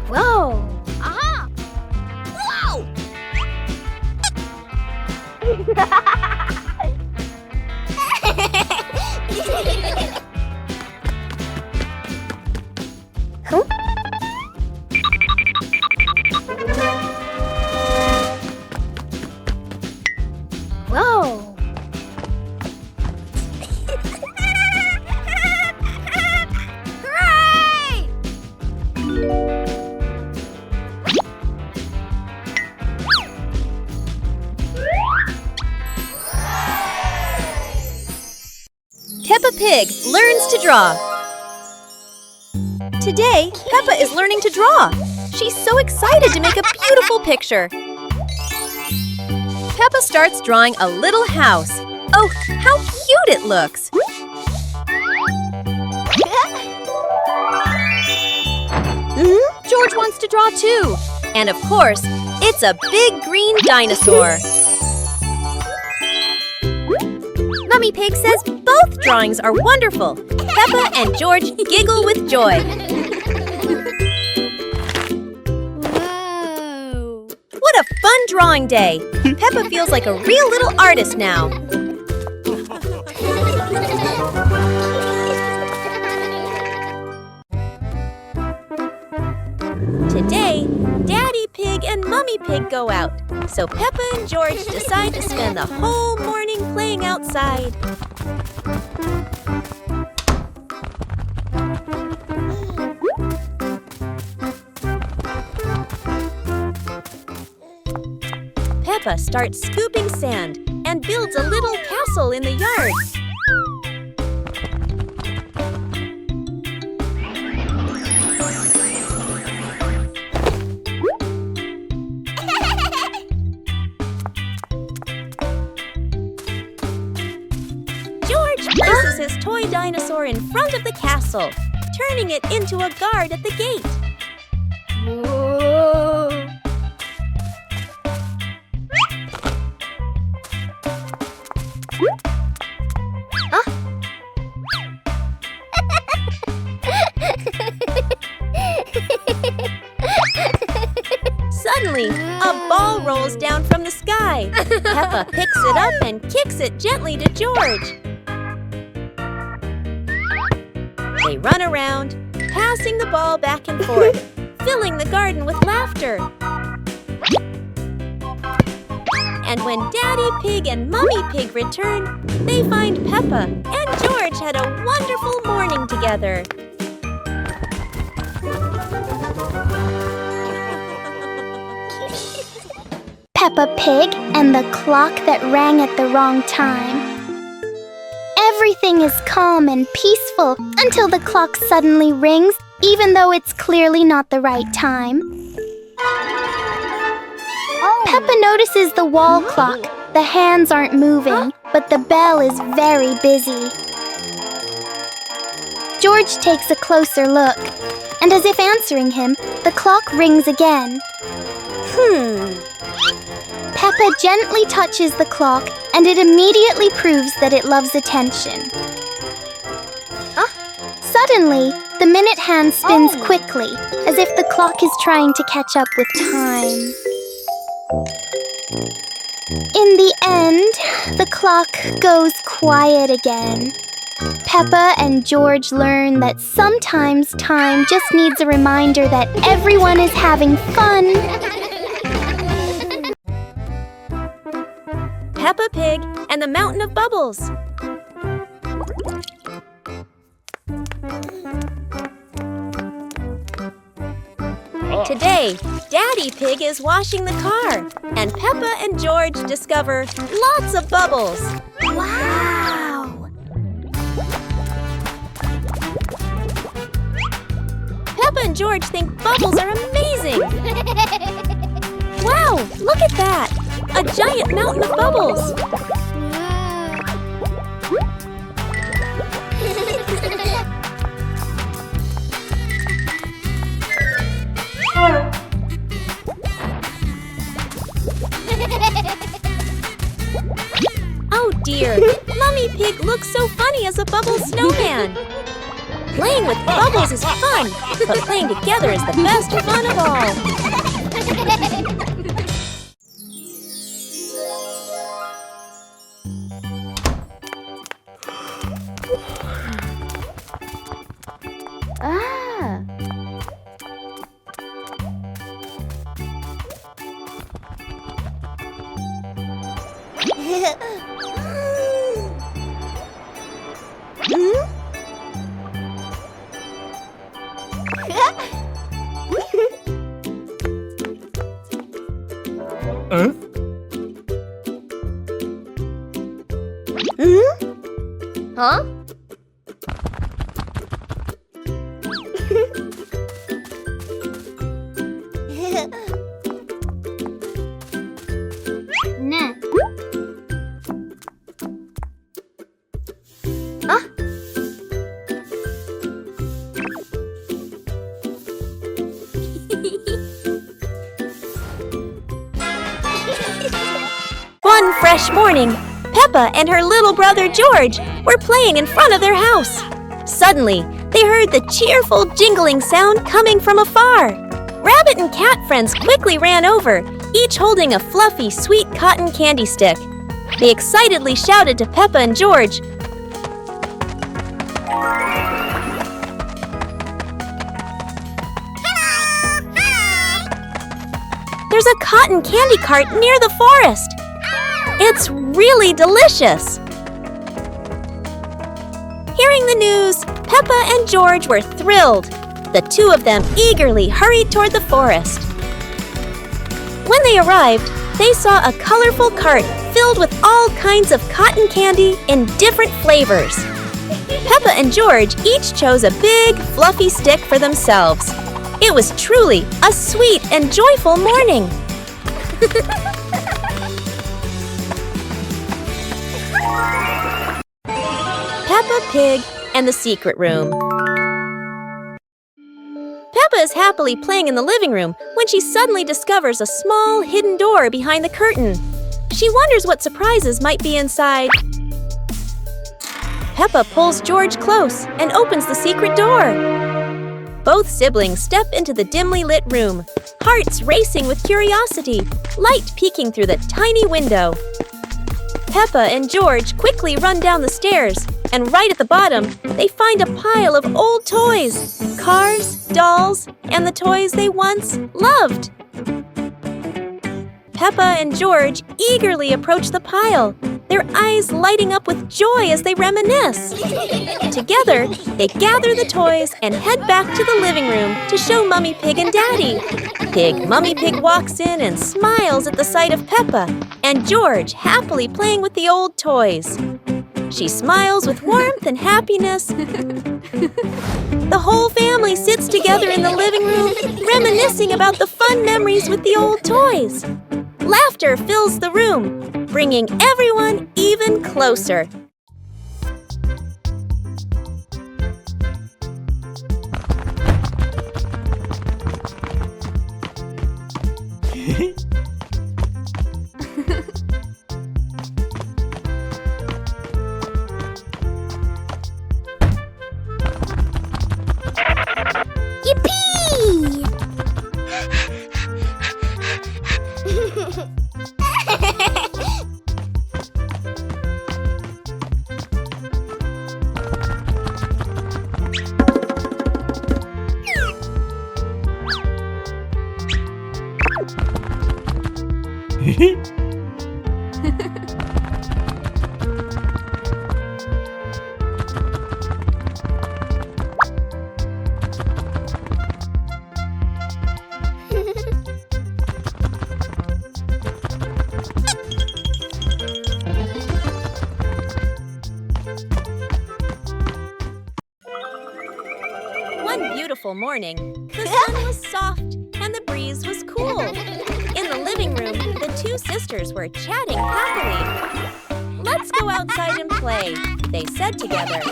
Whoa! Aha! Whoa! Huh? Whoa! Hooray! Peppa Pig learns to draw. Today, Peppa is learning to draw. She's so excited to make a beautiful picture. Peppa starts drawing a little house. Oh, how cute it looks! George wants to draw too. And of course, it's a big green dinosaur. Mummy Pig says both drawings are wonderful. Peppa and George giggle with joy. Whoa! What a fun drawing day! Peppa feels like a real little artist now. Today, Daddy Pig and Mummy Pig go out, so Peppa and George decide to spend the whole morning playing outside. Peppa starts scooping sand and builds a little castle in the yard. George places his toy dinosaur in front of the castle, turning it into a guard at the gate. Whoa! Suddenly, a ball rolls down from the sky. Peppa picks it up and kicks it gently to George. They run around, passing the ball back and forth, filling the garden with laughter. And when Daddy Pig and Mummy Pig return, they find Peppa and George had a wonderful morning together. Peppa Pig and the clock that rang at the wrong time. Everything is calm and peaceful until the clock suddenly rings, even though it's clearly not the right time. Peppa notices the wall clock. The hands aren't moving, but the bell is very busy. George takes a closer look, and as if answering him, the clock rings again. Peppa gently touches the clock, and it immediately proves that it loves attention. Suddenly, the minute hand spins quickly, as if the clock is trying to catch up with time. In the end, the clock goes quiet again. Peppa and George learn that sometimes time just needs a reminder that everyone is having fun. Peppa Pig and the Mountain of Bubbles. Today, Daddy Pig is washing the car, and Peppa and George discover lots of bubbles. Wow! Peppa and George think bubbles are amazing. Wow, look at that! A giant mountain of bubbles. Oh dear, Mummy Pig looks so funny as a bubble snowman. Playing with bubbles is fun, but playing together is the best fun of all. Ah. Huh? Nah. Ah. One fresh morning, Peppa and her little brother George were playing in front of their house. Suddenly, they heard the cheerful jingling sound coming from afar. Rabbit and cat friends quickly ran over, each holding a fluffy, sweet cotton candy stick. They excitedly shouted to Peppa and George, "There's a cotton candy cart near the forest. It's really delicious." Hearing the news, Peppa and George were thrilled. The two of them eagerly hurried toward the forest. When they arrived, they saw a colorful cart filled with all kinds of cotton candy in different flavors. Peppa and George each chose a big, fluffy stick for themselves. It was truly a sweet and joyful morning. Peppa Pig and the Secret Room. Peppa is happily playing in the living room when she suddenly discovers a small hidden door behind the curtain. She wonders what surprises might be inside. Peppa pulls George close and opens the secret door. Both siblings step into the dimly lit room, hearts racing with curiosity, light peeking through the tiny window. Peppa and George quickly run down the stairs, and right at the bottom, they find a pile of old toys, cars, dolls, and the toys they once loved. Peppa and George eagerly approach the pile, their eyes lighting up with joy as they reminisce. Together, they gather the toys and head back to the living room to show Mummy Pig and Daddy. Mummy Pig walks in and smiles at the sight of Peppa and George happily playing with the old toys. She smiles with warmth and happiness. The whole family sits together in the living room, reminiscing about the fun memories with the old toys. Laughter fills the room, bringing everyone even closer. Yippee! One beautiful morning, the sun was soft and the breeze was cool. In the living room, the two sisters were chatting happily. "Let's go outside and play," they said together.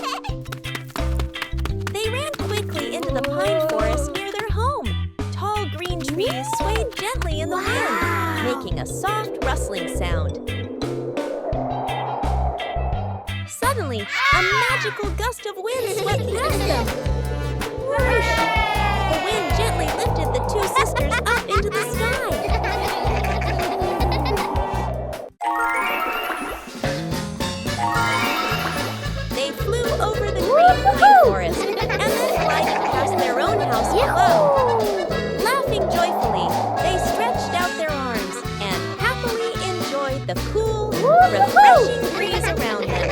They ran quickly into the pine forest near their home. Tall green trees swayed gently in the wind, making a soft rustling sound. Suddenly, a magical gust of wind swept past them. Whoosh! The wind gently lifted the two sisters up into the sky. They flew over the green pine forest and then glided past their own house below. Laughing joyfully, they stretched out their arms and happily enjoyed the cool, refreshing breeze around them.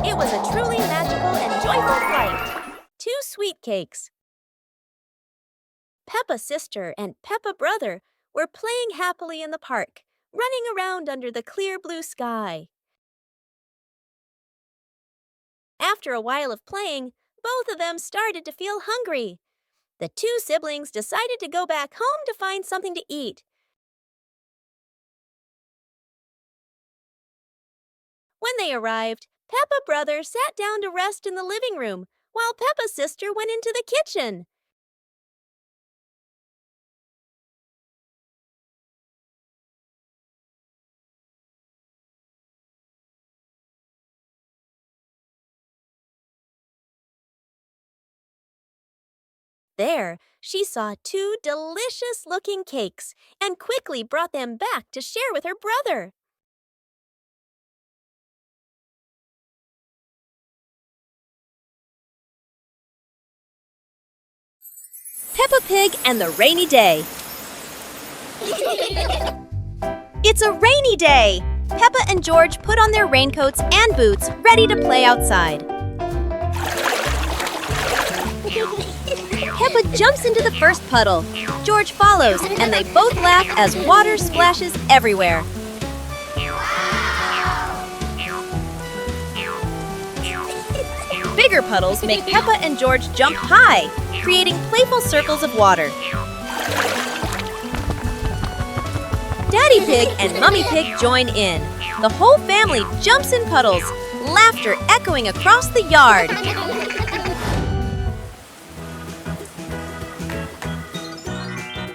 It was a truly magical and joyful flight. 2 sweet cakes. Peppa's sister and Peppa brother were playing happily in the park, running around under the clear blue sky. After a while of playing, both of them started to feel hungry. The 2 siblings decided to go back home to find something to eat. When they arrived, Peppa brother sat down to rest in the living room, while Peppa's sister went into the kitchen. There, she saw 2 delicious-looking cakes and quickly brought them back to share with her brother. Peppa Pig and the Rainy Day. It's a rainy day! Peppa and George put on their raincoats and boots, ready to play outside. Peppa jumps into the first puddle. George follows, and they both laugh as water splashes everywhere. Bigger puddles make Peppa and George jump high, creating playful circles of water. Daddy Pig and Mummy Pig join in. The whole family jumps in puddles, laughter echoing across the yard.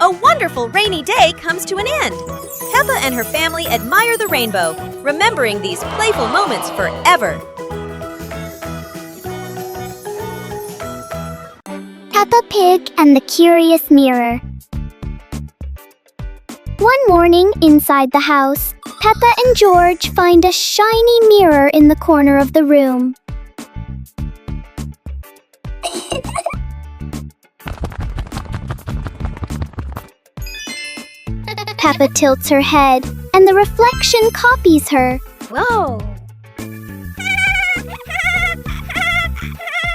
A wonderful rainy day comes to an end. Peppa and her family admire the rainbow, remembering these playful moments forever. Peppa Pig and the Curious Mirror. One morning, inside the house, Peppa and George find a shiny mirror in the corner of the room. Peppa tilts her head, and the reflection copies her. Whoa!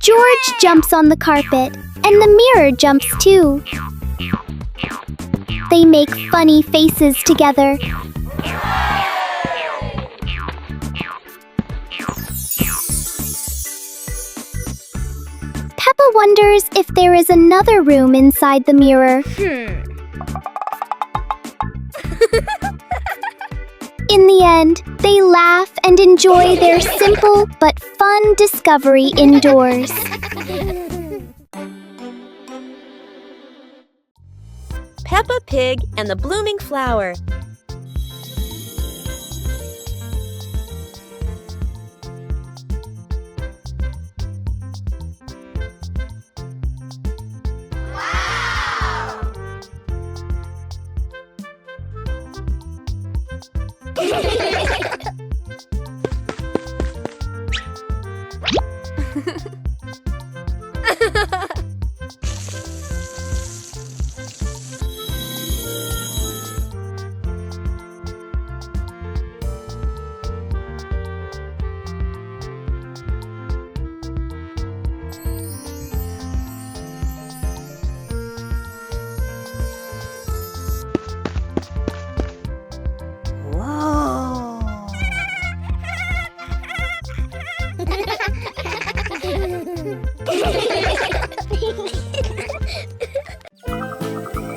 George jumps on the carpet, and the mirror jumps too. They make funny faces together. Peppa wonders if there is another room inside the mirror. In the end, they laugh and enjoy their simple but fun discovery indoors. Peppa Pig and the Blooming Flower.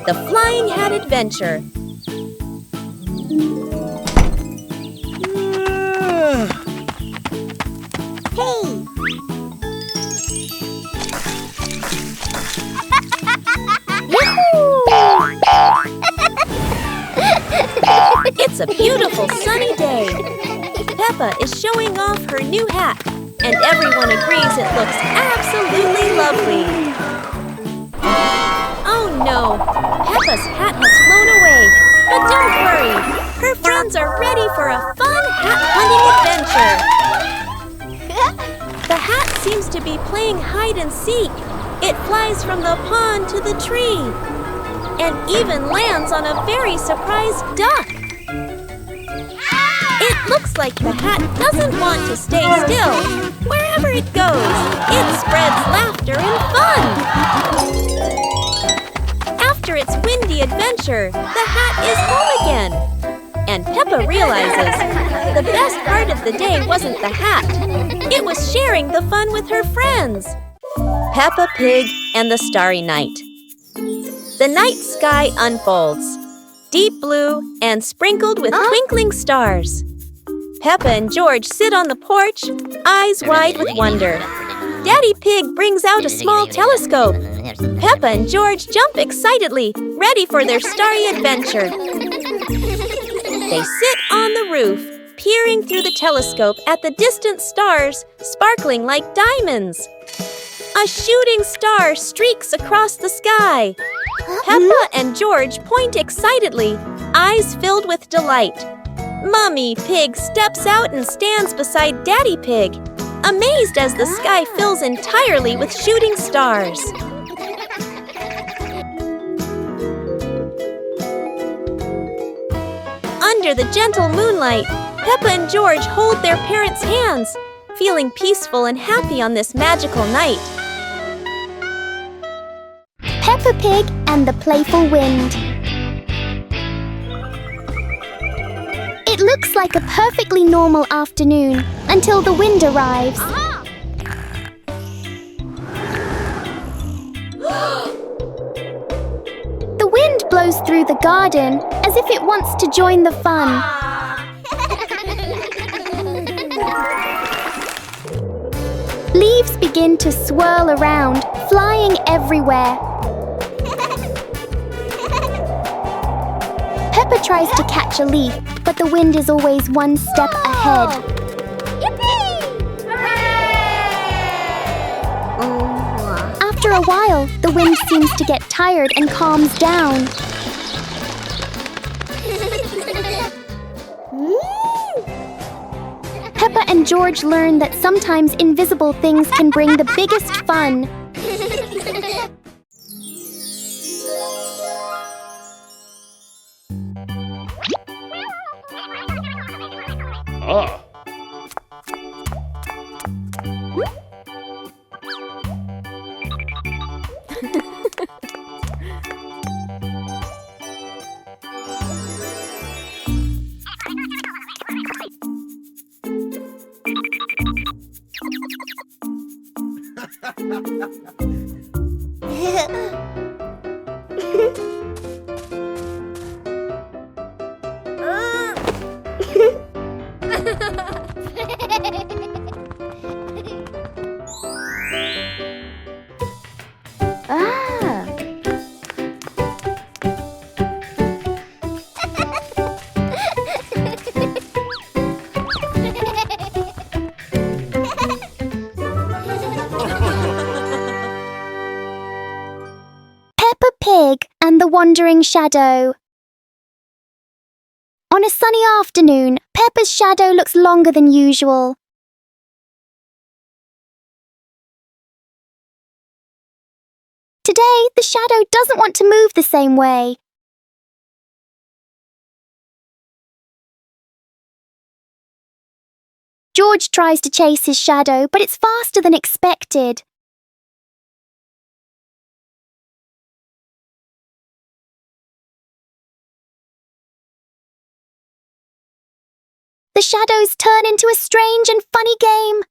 The Flying Hat Adventure. It's a beautiful sunny day. Peppa is showing off her new hat, and everyone agrees it looks absolutely lovely. Oh no! Peppa's hat has flown away, but don't worry! Her friends are ready for a fun hat-hunting adventure! The hat seems to be playing hide-and-seek. It flies from the pond to the tree, and even lands on a very surprised duck. It looks like the hat doesn't want to stay still. Wherever it goes, it spreads laughter and fun. After its windy adventure, the hat is home again. And Peppa realizes the best part of the day wasn't the hat. It was sharing the fun with her friends. Peppa Pig and the Starry Night. The night sky unfolds, deep blue and sprinkled with twinkling stars. Peppa and George sit on the porch, eyes wide with wonder. Daddy Pig brings out a small telescope. Peppa and George jump excitedly, ready for their starry adventure. They sit on the roof, peering through the telescope at the distant stars, sparkling like diamonds. A shooting star streaks across the sky. Peppa and George point excitedly, eyes filled with delight. Mummy Pig steps out and stands beside Daddy Pig, amazed as the sky fills entirely with shooting stars. Under the gentle moonlight, Peppa and George hold their parents' hands, feeling peaceful and happy on this magical night. Peppa Pig and the Playful Wind. It looks like a perfectly normal afternoon until the wind arrives. The wind blows through the garden as if it wants to join the fun. Leaves begin to swirl around, flying everywhere. Peppa tries to catch a leaf, but the wind is always one step ahead. After a while, the wind seems to get tired and calms down. Peppa and George learn that sometimes invisible things can bring the biggest fun. Peppa Pig and the Wandering Shadow. On a sunny afternoon, Peppa's shadow looks longer than usual. Today, the shadow doesn't want to move the same way. George tries to chase his shadow, but it's faster than expected. The shadows turn into a strange and funny game.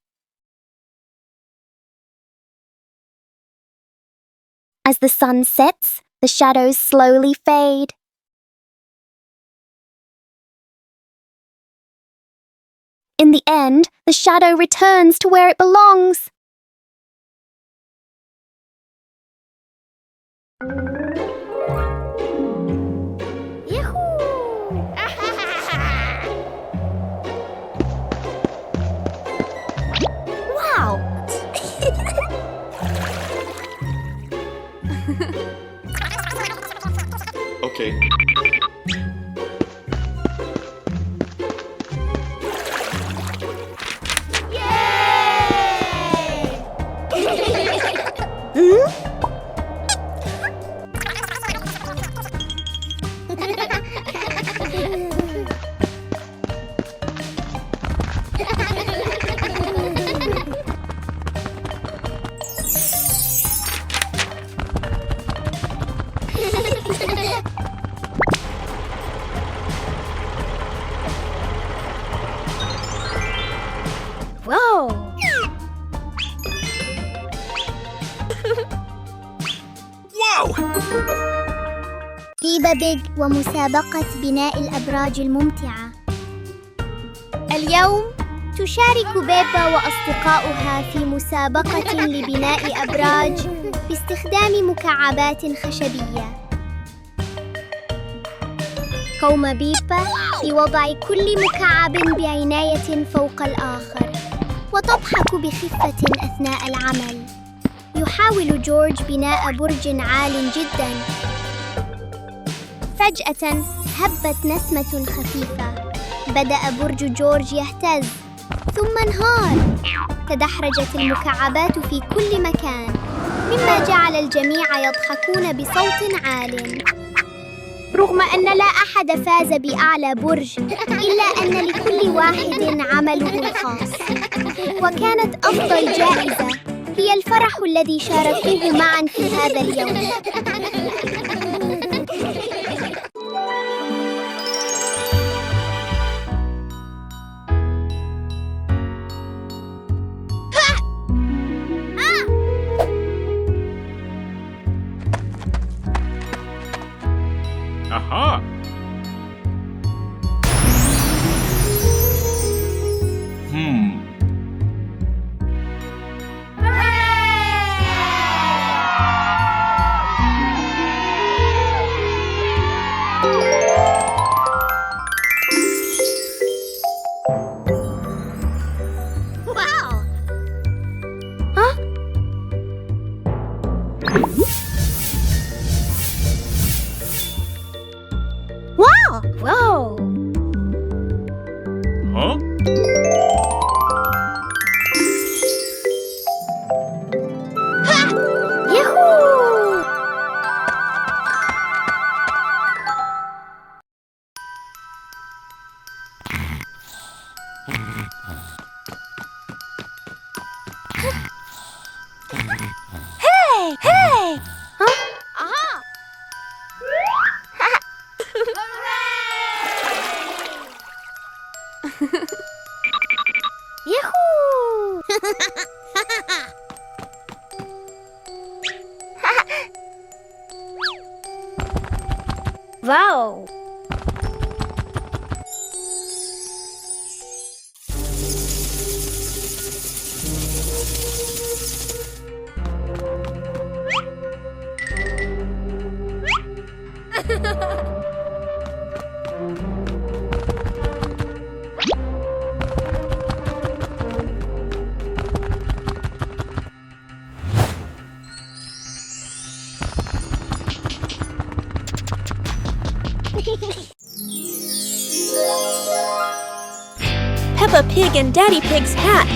As the sun sets, the shadows slowly fade. In the end, the shadow returns to where it belongs. بيبا بيج ومسابقة بناء الأبراج الممتعة. اليوم تشارك بيبا وأصدقاؤها في مسابقة لبناء أبراج باستخدام مكعبات خشبية. قام بيبا بوضع كل مكعب بعناية فوق الآخر وتضحك بخفة أثناء العمل. يحاول جورج بناء برج عال جداً. فجأة هبت نسمة خفيفة. بدأ برج جورج يهتز ثم انهار. تدحرجت المكعبات في كل مكان مما جعل الجميع يضحكون بصوت عال. رغم أن لا أحد فاز بأعلى برج إلا أن لكل واحد عمله الخاص، وكانت أفضل جائزة هي الفرح الذي شاركوه معا في هذا اليوم. Aha! Wow! Huh? Yahoo! Hey! Hey! Huh? Aha! Yahoo! Wow! Peppa Pig and Daddy Pig's hat.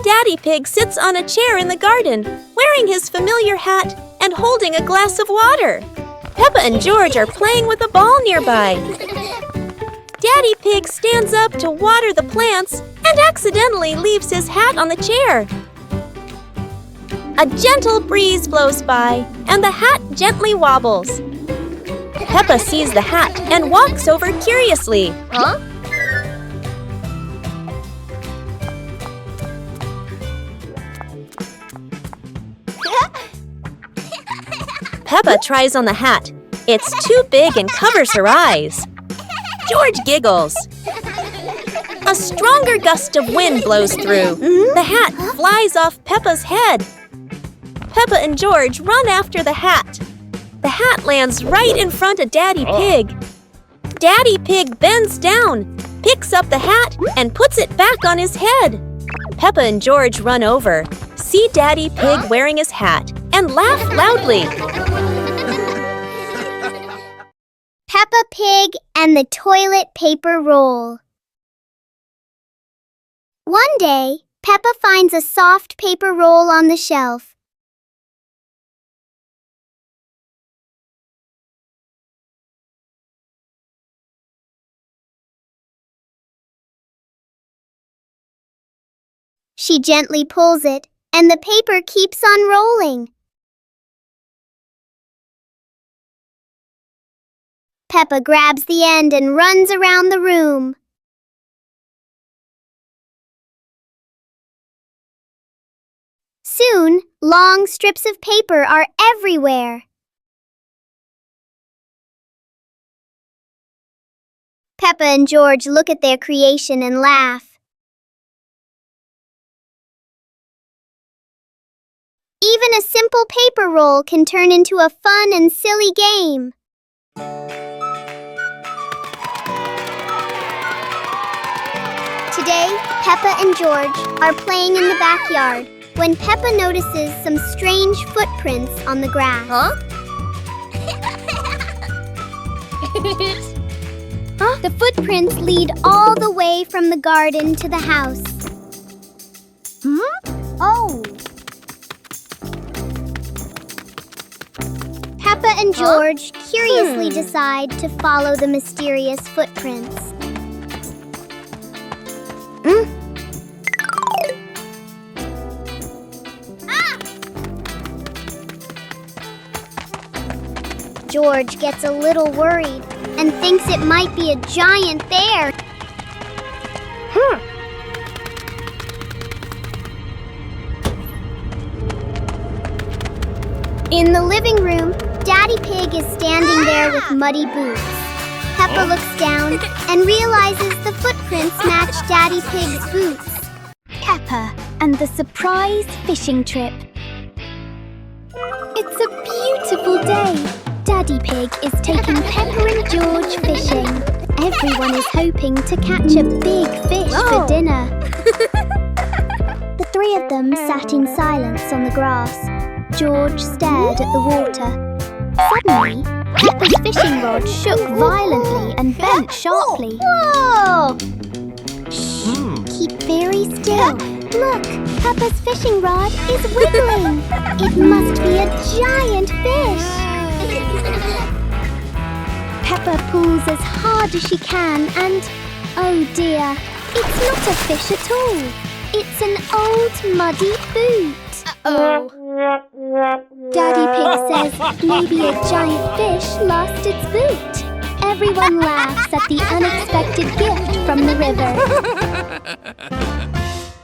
Daddy Pig sits on a chair in the garden, wearing his familiar hat and holding a glass of water. Peppa and George are playing with a ball nearby. Daddy Pig stands up to water the plants and accidentally leaves his hat on the chair. A gentle breeze blows by and the hat gently wobbles. Peppa sees the hat and walks over curiously. Huh? Peppa tries on the hat. It's too big and covers her eyes. George giggles. A stronger gust of wind blows through. The hat flies off Peppa's head. Peppa and George run after the hat. The hat lands right in front of Daddy Pig. Daddy Pig bends down, picks up the hat, and puts it back on his head. Peppa and George run over, see Daddy Pig wearing his hat, and laugh loudly. Peppa Pig and the toilet paper roll. One day, Peppa finds a soft paper roll on the shelf. She gently pulls it, and the paper keeps on rolling. Peppa grabs the end and runs around the room. Soon, long strips of paper are everywhere. Peppa and George look at their creation and laugh. Even a simple paper roll can turn into a fun and silly game. Today, Peppa and George are playing in the backyard when Peppa notices some strange footprints on the grass. Huh? The footprints lead all the way from the garden to the house. Oh! Peppa and George curiously decide to follow the mysterious footprints. George gets a little worried and thinks it might be a giant bear. In the living room, Daddy Pig is standing there with muddy boots. Peppa looks down and realizes the footprints match Daddy Pig's boots. Peppa and the surprise fishing trip. It's a beautiful day. Daddy Pig is taking Peppa and George fishing. Everyone is hoping to catch a big fish for dinner. The three of them sat in silence on the grass. George stared at the water. Suddenly, Peppa's fishing rod shook violently and bent sharply. Whoa! Shh! Keep very still. Look, Peppa's fishing rod is wiggling. It must be a giant fish. Peppa pulls as hard as she can and, oh dear, it's not a fish at all. It's an old muddy boot. Daddy Pig says maybe a giant fish lost its boot. Everyone laughs at the unexpected gift from the river.